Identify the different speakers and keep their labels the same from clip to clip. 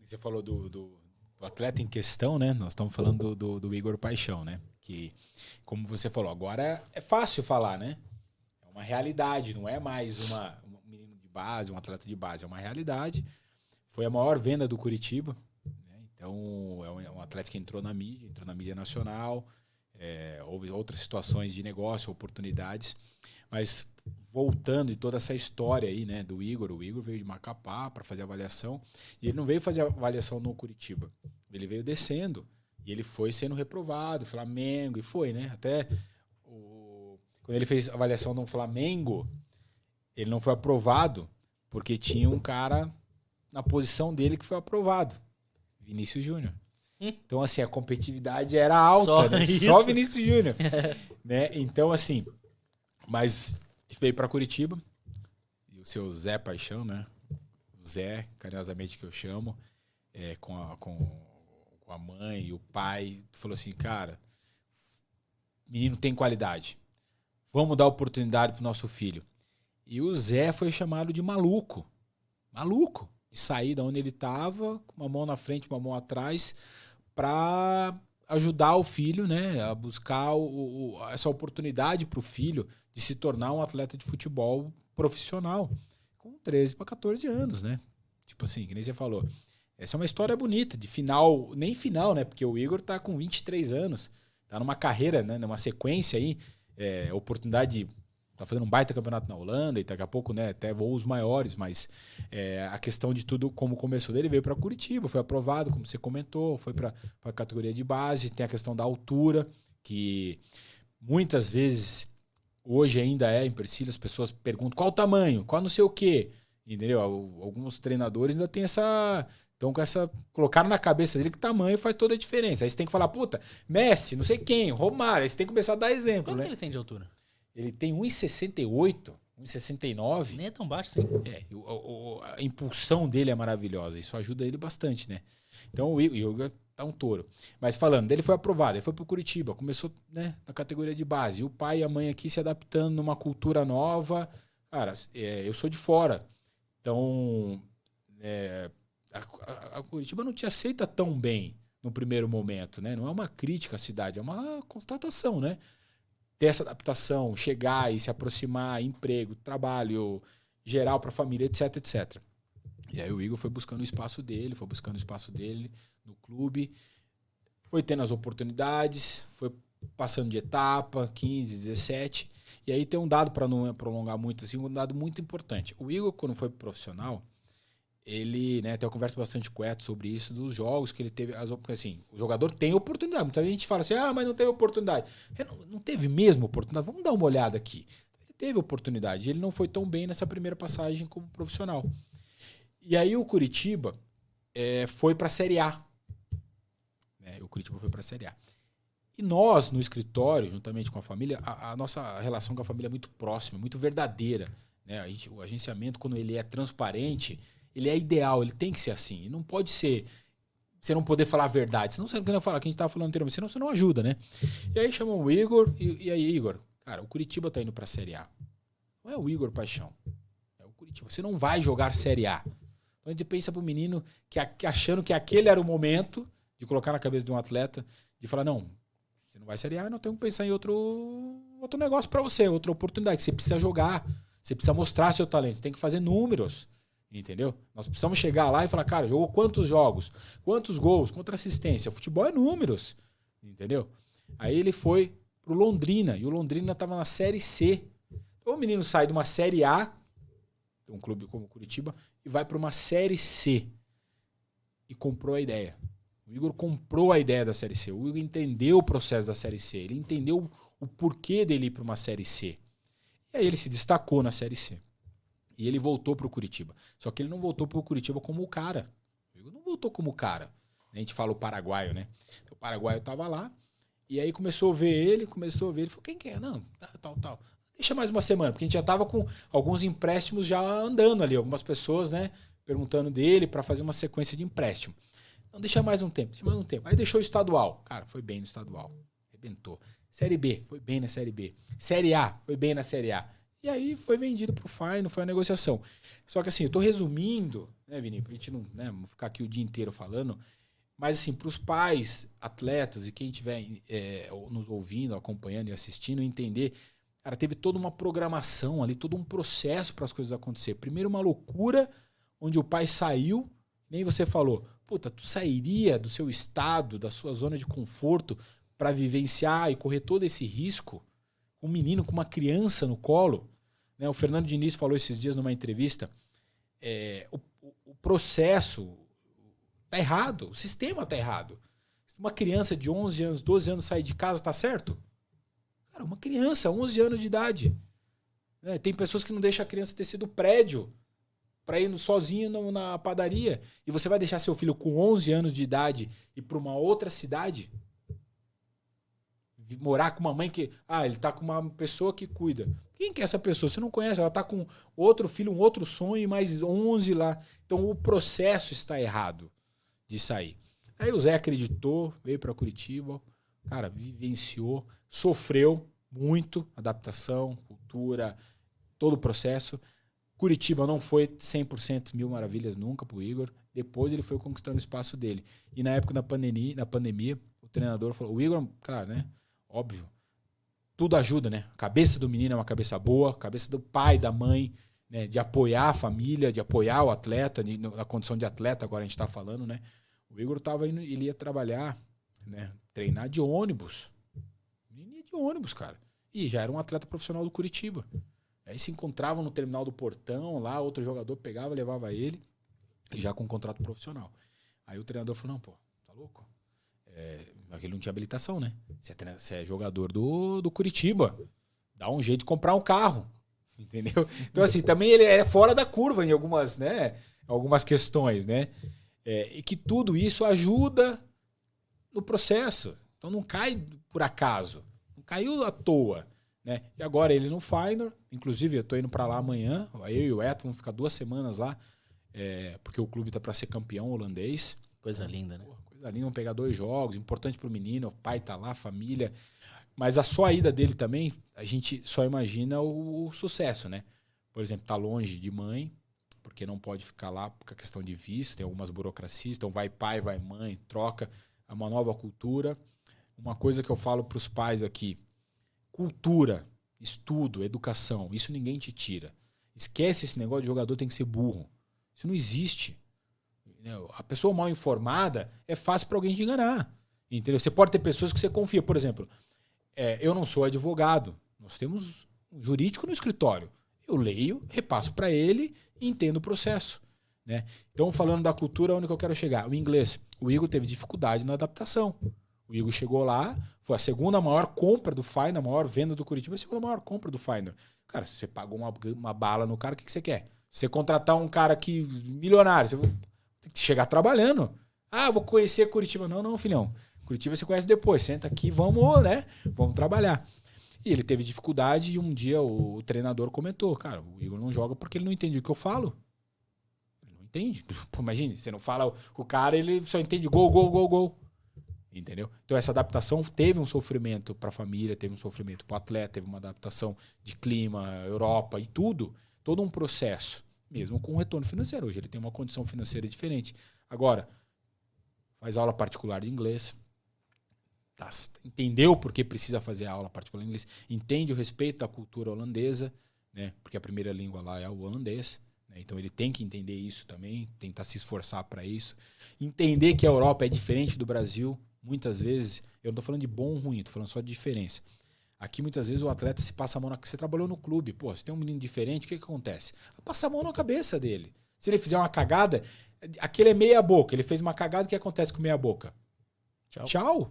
Speaker 1: Você falou do atleta em questão, né? Nós estamos falando do Igor Paixão, né? Que, como você falou, agora é fácil falar, né? É uma realidade, não é mais um menino de base, um atleta de base, é uma realidade. Foi a maior venda do Curitiba, né? Então é um atleta que entrou na mídia nacional, houve outras situações de negócio, oportunidades, mas voltando em toda essa história aí, né, do Igor, o Igor veio de Macapá para fazer avaliação, e ele não veio fazer avaliação no Curitiba, ele veio descendo, e ele foi sendo reprovado, Flamengo, e foi, né, até quando ele fez avaliação no Flamengo, ele não foi aprovado, porque tinha um cara na posição dele que foi aprovado, Vinícius Júnior. Então, assim, a competitividade era alta,
Speaker 2: Só
Speaker 1: né?
Speaker 2: isso.
Speaker 1: Só Vinícius Júnior. Né? Então, assim, mas veio para Curitiba, e o seu Zé Paixão, né? O Zé, carinhosamente que eu chamo, com a mãe e o pai, falou assim, cara, menino tem qualidade, vamos dar oportunidade pro nosso filho. E o Zé foi chamado de maluco, de sair da onde ele estava, com uma mão na frente, uma mão atrás, para ajudar o filho, né, a buscar essa oportunidade para o filho de se tornar um atleta de futebol profissional com 13 para 14 anos, né? Tipo assim, que nem você falou. Essa é uma história bonita, de final, nem final, né? Porque o Igor tá com 23 anos, tá numa carreira, né, numa sequência aí, oportunidade de tá fazendo um baita campeonato na Holanda e daqui a pouco, né, até voos maiores, mas a questão de tudo, como começou dele, veio para Curitiba, foi aprovado, como você comentou, foi para a categoria de base, tem a questão da altura, que muitas vezes, hoje ainda é empecilho, as pessoas perguntam qual o tamanho, qual não sei o quê, entendeu? Alguns treinadores ainda tem essa... Então, colocaram na cabeça dele que tamanho faz toda a diferença. Aí você tem que falar, puta, Messi, não sei quem, Romário, aí você tem que começar a dar exemplo,
Speaker 2: Quanto
Speaker 1: né?
Speaker 2: que ele tem de altura?
Speaker 1: Ele tem 1,68, 1,69.
Speaker 2: Nem é tão baixo, sim.
Speaker 1: A impulsão dele é maravilhosa. Isso ajuda ele bastante, né? Então o Igor tá um touro. Mas falando, ele foi aprovado, ele foi pro Curitiba, começou, né, na categoria de base. E o pai e a mãe aqui se adaptando numa cultura nova. Cara, eu sou de fora. Então, a Curitiba não te aceita tão bem no primeiro momento, né? Não é uma crítica à cidade, é uma constatação, né? Ter essa adaptação, chegar e se aproximar, emprego, trabalho, geral para a família, etc, etc. E aí o Igor foi buscando o espaço dele, no clube, foi tendo as oportunidades, foi passando de etapa, 15, 17, e aí tem um dado, para não prolongar muito, assim, um dado muito importante. O Igor, quando foi profissional, ele, né, até eu converso bastante com o Eto sobre isso, dos jogos que ele teve, porque assim, o jogador tem oportunidade, muita gente fala assim, mas não teve oportunidade. Não teve mesmo oportunidade, vamos dar uma olhada aqui. Ele teve oportunidade, ele não foi tão bem nessa primeira passagem como profissional. E aí o Curitiba foi para a Série A. O Curitiba foi para a Série A. E nós, no escritório, juntamente com a família, a nossa relação com a família é muito próxima, muito verdadeira. Né? O agenciamento, quando ele é transparente, ele é ideal, ele tem que ser assim. Não pode ser você não poder falar a verdade. Senão você não quer falar, que a gente estava falando anteriormente, senão você não ajuda, né? E aí chamam o Igor, e aí, Igor, cara, o Curitiba tá indo pra Série A. Não é o Igor Paixão, é o Curitiba. Você não vai jogar Série A. Então a gente pensa pro menino que achando que aquele era o momento de colocar na cabeça de um atleta, de falar, não, você não vai Série A, não tem que pensar em outro negócio para você, outra oportunidade, que você precisa jogar, você precisa mostrar seu talento, você tem que fazer números. Entendeu? Nós precisamos chegar lá e falar, cara, jogou quantos jogos? Quantos gols? Quanta assistência? Futebol é números. Entendeu? Aí ele foi pro Londrina. E o Londrina estava na Série C. Então o menino sai de uma Série A, um clube como Curitiba, e vai para uma Série C. E comprou a ideia. O Igor comprou a ideia da Série C. O Igor entendeu o processo da Série C. Ele entendeu o porquê dele ir para uma Série C. E aí ele se destacou na Série C. E ele voltou pro Curitiba. Só que ele não voltou pro Curitiba como o cara. Ele não voltou como o cara. A gente fala o paraguaio, né? Então, o paraguaio tava lá. E aí começou a ver ele. Falou, quem que é? Não, tal. Deixa mais uma semana. Porque a gente já tava com alguns empréstimos já andando ali. Algumas pessoas, né? Perguntando dele para fazer uma sequência de empréstimo. Então deixa mais um tempo. Aí deixou o estadual. Cara, foi bem no estadual. Arrebentou. Série B, foi bem na Série B. Série A, foi bem na Série A. E aí foi vendido pro Feyenoord, foi a negociação. Só que assim, eu tô resumindo, né, Vini? Pra gente não, né, ficar aqui o dia inteiro falando, mas assim, pros pais, atletas e quem estiver nos ouvindo, acompanhando e assistindo, entender, cara, teve toda uma programação ali, todo um processo para as coisas acontecer. Primeiro uma loucura, onde o pai saiu, nem você falou, puta, tu sairia do seu estado, da sua zona de conforto para vivenciar e correr todo esse risco? Um menino com uma criança no colo, né? O Fernando Diniz falou esses dias numa entrevista, o processo tá errado, o sistema tá errado. Uma criança de 11 anos, 12 anos sair de casa, tá certo? Cara, uma criança, 11 anos de idade. Né? Tem pessoas que não deixam a criança descer do prédio para ir sozinho na padaria. E você vai deixar seu filho com 11 anos de idade ir para uma outra cidade? Morar com uma mãe que... ele tá com uma pessoa que cuida. Quem que é essa pessoa? Você não conhece. Ela tá com outro filho, um outro sonho, mais 11 lá. Então o processo está errado de sair. Aí o Zé acreditou, veio para Curitiba, cara, vivenciou, sofreu muito, adaptação, cultura, todo o processo. Curitiba não foi 100% mil maravilhas nunca pro Igor. Depois ele foi conquistando o espaço dele. E na época da pandemia, o treinador falou, o Igor, cara, né? Óbvio, tudo ajuda, né? A cabeça do menino é uma cabeça boa, a cabeça do pai, da mãe, né? De apoiar a família, de apoiar o atleta, na condição de atleta, agora a gente tá falando, né? O Igor tava indo, ele ia trabalhar, né? Treinar de ônibus. Ele ia de ônibus, cara. E já era um atleta profissional do Curitiba. Aí se encontravam no terminal do Portão, lá outro jogador pegava, levava ele, e já com um contrato profissional. Aí o treinador falou, não, pô, tá louco? Ele não tinha habilitação, né? Você é jogador do Curitiba, dá um jeito de comprar um carro, entendeu? Então assim, também ele é fora da curva em algumas, né, algumas questões, né? E que tudo isso ajuda no processo. Então não cai por acaso, não caiu à toa. Né? E agora ele no Feyenoord, inclusive eu tô indo para lá amanhã, eu e o Eto vamos ficar 2 semanas lá, porque o clube tá para ser campeão holandês.
Speaker 2: Coisa linda, né?
Speaker 1: Coisa linda, vamos pegar 2 jogos, importante pro menino, o pai tá lá, a família. Mas a só ida dele também, a gente só imagina o sucesso, né? Por exemplo, tá longe de mãe, porque não pode ficar lá por questão de visto, tem algumas burocracias, então vai pai, vai mãe, troca, é uma nova cultura. Uma coisa que eu falo pros pais aqui, cultura, estudo, educação, isso ninguém te tira. Esquece esse negócio de jogador tem que ser burro. Isso não existe. A pessoa mal informada é fácil para alguém te enganar. Entendeu? Você pode ter pessoas que você confia. Por exemplo, eu não sou advogado. Nós temos um jurídico no escritório. Eu leio, repasso para ele e entendo o processo. Né? Então, falando da cultura, onde que eu quero chegar? O inglês. O Igor teve dificuldade na adaptação. O Igor chegou lá, foi a segunda maior compra do Feyenoord, a maior venda do Curitiba, a segunda maior compra do Feyenoord. Cara, se você pagou uma bala no cara, o que você quer? Se você contratar um cara que milionário, você tem que chegar trabalhando. Vou conhecer Curitiba. Não, filhão. Curitiba você conhece depois. Senta aqui, vamos, né? Vamos trabalhar. E ele teve dificuldade e um dia o treinador comentou, cara, o Igor não joga porque ele não entende o que eu falo. Ele não entende. Pô, imagine, você não fala o cara, ele só entende gol, gol, gol, gol. Entendeu? Então essa adaptação teve um sofrimento para a família, teve um sofrimento para o atleta, teve uma adaptação de clima, Europa e tudo, todo um processo, mesmo com retorno financeiro. Hoje ele tem uma condição financeira diferente. Agora, faz aula particular de inglês, entendeu por que precisa fazer a aula particular de inglês, entende o respeito da cultura holandesa, né? Porque a primeira língua lá é o holandês. Então ele tem que entender isso também, tentar se esforçar para isso. Entender que a Europa é diferente do Brasil. Muitas vezes, eu não estou falando de bom ou ruim, estou falando só de diferença. Aqui muitas vezes o atleta se passa a mão na... Você trabalhou no clube, pô, você tem um menino diferente, o que acontece? Passa a mão na cabeça dele. Se ele fizer uma cagada, aquele é meia boca. Ele fez uma cagada, o que acontece com meia boca? Tchau.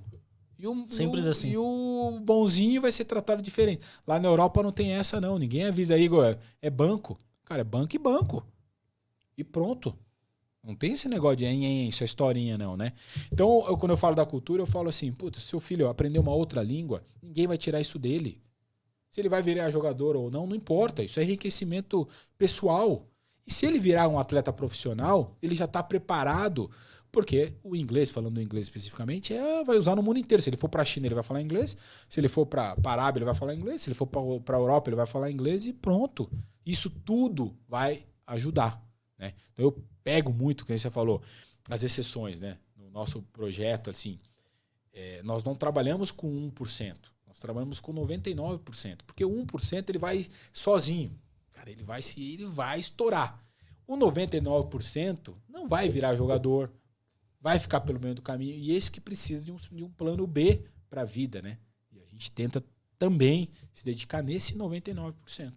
Speaker 2: Simples assim.
Speaker 1: E o bonzinho vai ser tratado diferente. Lá na Europa não tem essa não, ninguém avisa aí, Igor, é banco. Cara, é banco e banco. E pronto. Não tem esse negócio de isso é historinha não, né? Então, quando eu falo da cultura, eu falo assim, puta, se seu filho aprender uma outra língua, ninguém vai tirar isso dele. Se ele vai virar jogador ou não, não importa. Isso é enriquecimento pessoal. E se ele virar um atleta profissional, ele já está preparado, porque o inglês, falando do inglês especificamente, vai usar no mundo inteiro. Se ele for para a China, ele vai falar inglês. Se ele for para a Arábia, ele vai falar inglês. Se ele for para a Europa, ele vai falar inglês e pronto. Isso tudo vai ajudar, né? Então eu pego muito, como você falou, as exceções, né? No nosso projeto, assim, nós não trabalhamos com 1%. Nós trabalhamos com 99%. Porque o 1% ele vai sozinho. Cara, ele vai estourar. O 99% não vai virar jogador, vai ficar pelo meio do caminho. E esse que precisa de um plano B para a vida, né? E a gente tenta também se dedicar nesse 99%.